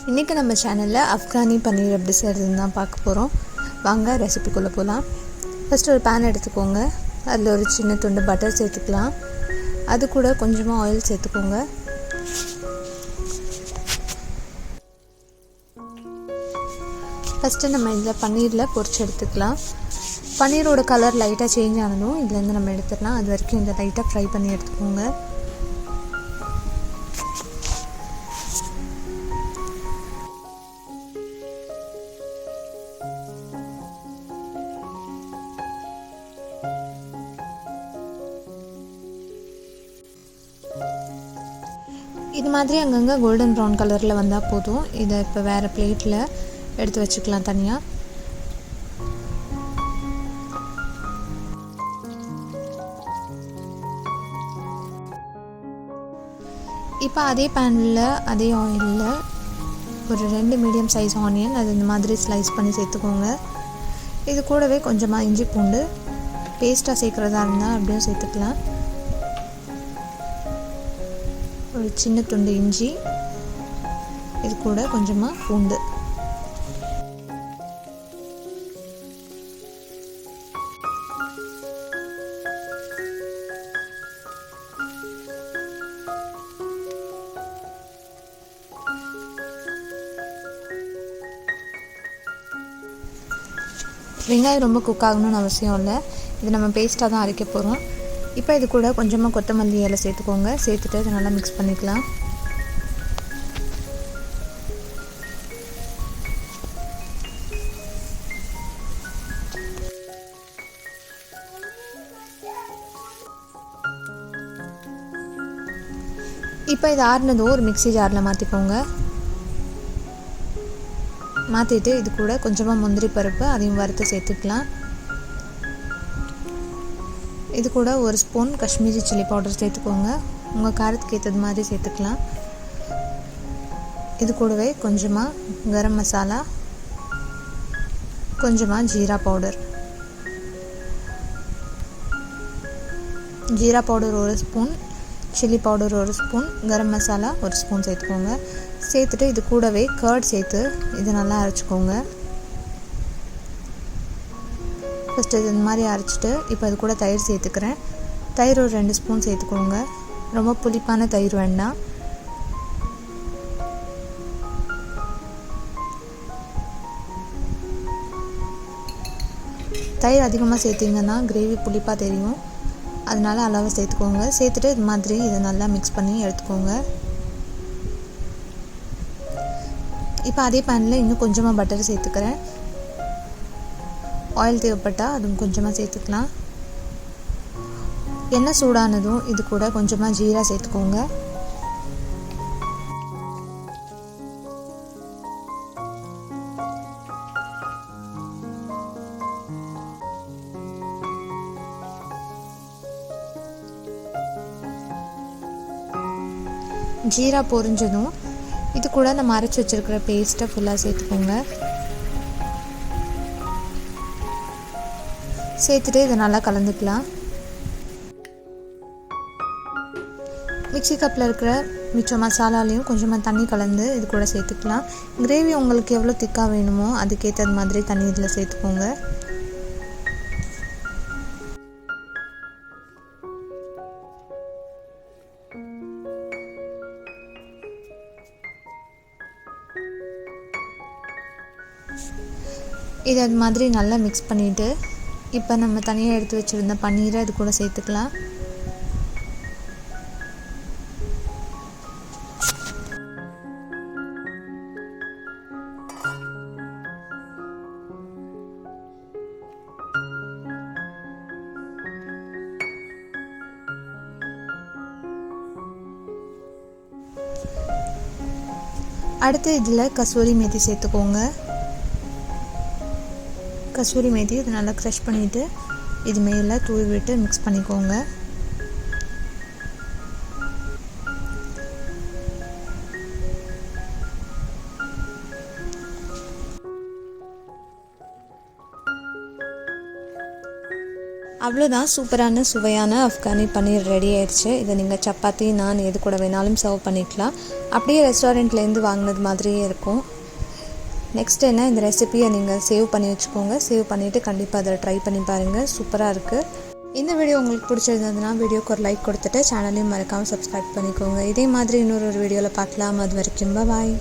இன்றைக்கி நம்ம சேனலில் அஃப்கானி பன்னீர் எப்படி செய்கிறதுன்னு தான் பார்க்க போகிறோம். வாங்க ரெசிபிக்குள்ளே போகலாம். ஃபஸ்ட்டு ஒரு பேன் எடுத்துக்கோங்க. அதில் ஒரு சின்ன துண்டு பட்டர் சேர்த்துக்கலாம். அது கூட கொஞ்சமாக ஆயில் சேர்த்துக்கோங்க. ஃபஸ்ட்டு நம்ம இதில் பன்னீரில் பொரிச்சு எடுத்துக்கலாம். பன்னீரோட கலர் லைட்டாக சேஞ்ச் ஆனதும் இதுலேருந்து நம்ம எடுத்துடலாம். அது வரைக்கும் இந்த லைட்டாக ஃப்ரை பண்ணி எடுத்துக்கோங்க. இது மாதிரி அங்கங்கே கோல்டன் ப்ரௌன் கலரில் வந்தால் போதும். இதை இப்போ வேறு பிளேட்டில் எடுத்து வச்சுக்கலாம் தனியாக. இப்போ அதே பேனில் அதே ஆயிலில் ஒரு 2 மீடியம் சைஸ் ஆனியன் அது இந்த மாதிரி ஸ்லைஸ் பண்ணி சேர்த்துக்கோங்க. இது கூடவே கொஞ்சமாக இஞ்சி பூண்டு பேஸ்ட்டாக சேர்க்குறதா இருந்தால் அப்படியும் சேர்த்துக்கலாம். ஒரு சின்ன துண்டு இஞ்சி, இது கூட கொஞ்சமாக பூண்டு. வெங்காயம் ரொம்ப குக் ஆகணும்னு அவசியம் இல்லை. இது நம்ம பேஸ்ட்டாக தான் அரைக்க போகிறோம். இப்போ இது கூட கொஞ்சமாக கொத்தமல்லி இலை சேர்த்துக்கோங்க. சேர்த்துட்டு இதை நல்லா மிக்ஸ் பண்ணிக்கலாம். இப்போ இது ஆறுனதும் ஒரு மிக்ஸி ஜாரில் மாற்றிக்கோங்க. மாற்றிட்டு இது கூட கொஞ்சமாக முந்திரி பருப்பு அதையும் வறுத்து சேர்த்துக்கலாம். இது கூட ஒரு ஸ்பூன் காஷ்மீரி சில்லி பவுடர் சேர்த்துக்கோங்க. உங்கள் காரத்துக்கு ஏற்றது மாதிரி சேர்த்துக்கலாம். இது கூடவே கொஞ்சமாக கரம் மசாலா, கொஞ்சமாக ஜீரா பவுடர். ஜீரா பவுடர் ஒரு ஸ்பூன், சில்லி பவுடர் ஒரு ஸ்பூன், கரம் மசாலா ஒரு ஸ்பூன் சேர்த்துக்கோங்க. சேர்த்துட்டு இது கூடவே கர்ட் சேர்த்து இது நல்லா அரைச்சிக்கோங்க. ஃபஸ்ட்டு இது இந்த மாதிரி அரைச்சிட்டு இப்போ அது கூட தயிர் சேர்த்துக்கிறேன். தயிர் ஒரு 2 ஸ்பூன் சேர்த்துக்கோங்க. ரொம்ப புளிப்பான தயிர் வேண்டாம். தயிர் அதிகமாக சேர்த்திங்கன்னா கிரேவி புளிப்பாக தெரியும். அதனால அளவாக சேர்த்துக்கோங்க. சேர்த்துட்டு இது மாதிரி இதை நல்லா மிக்ஸ் பண்ணி எடுத்துக்கோங்க. இப்போ அதே பேனில் இன்னும் கொஞ்சமாக பட்டர் சேர்த்துக்கிறேன். ஆயில் தேவைப்பட்டால் அதுவும் கொஞ்சமாக சேர்த்துக்கலாம். எண்ணெய் சூடானதும் இது கூட கொஞ்சமாக ஜீரா சேர்த்துக்கோங்க. ஜீரா பொரிஞ்சதும் இது கூட நம்ம அரைச்சி வச்சிருக்கிற பேஸ்ட்டை ஃபுல்லாக சேர்த்துக்கோங்க. சேர்த்துட்டு இதை நல்லா கலந்துக்கலாம். மிக்ஸி கப்பில் இருக்கிற மிச்சம் மசாலாலையும் கொஞ்சமாக தண்ணி கலந்து இது கூட சேர்த்துக்கலாம். கிரேவி உங்களுக்கு எவ்வளோ திக்காக வேணுமோ அதுக்கேற்றது மாதிரி தண்ணி இதில் சேர்த்துக்கோங்க. இது அது மாதிரி நல்லா மிக்ஸ் பண்ணிவிட்டு இப்போ நம்ம தனியாக எடுத்து வச்சுருந்த பன்னீரை இது கூட சேர்த்துக்கலாம். அடுத்து இதில் கசூரி மேத்தி சேர்த்துக்கோங்க. கசூரி மேத்தி இது நல்லா க்ரஷ் பண்ணிவிட்டு இது மேலே தூவி விட்டு மிக்ஸ் பண்ணிக்கோங்க. அவ்வளோதான், சூப்பரான சுவையான அஃப்கானி பன்னீர் ரெடி ஆயிடுச்சு. இதை நீங்கள் சப்பாத்தி, நான் எது கூட வேணாலும் சர்வ் பண்ணிக்கலாம். அப்படியே ரெஸ்டாரண்ட்லேருந்து வாங்கினது மாதிரியே இருக்கும். நெக்ஸ்ட் என்ன, இந்த ரெசிபியை நீங்கள் சேவ் பண்ணி வச்சுக்கோங்க. சேவ் பண்ணிவிட்டு கண்டிப்பாக அதை ட்ரை பண்ணி பாருங்கள். சூப்பராக இருக்குது. இந்த வீடியோ உங்களுக்கு பிடிச்சிருந்ததுன்னா வீடியோக்கு ஒரு லைக் கொடுத்துட்டு சேனலையும் மறக்காமல் சப்ஸ்கிரைப் பண்ணிக்கோங்க. இதே மாதிரி இன்னொரு வீடியோவில் பார்க்கலாம். அது வரைக்கும் பாய்.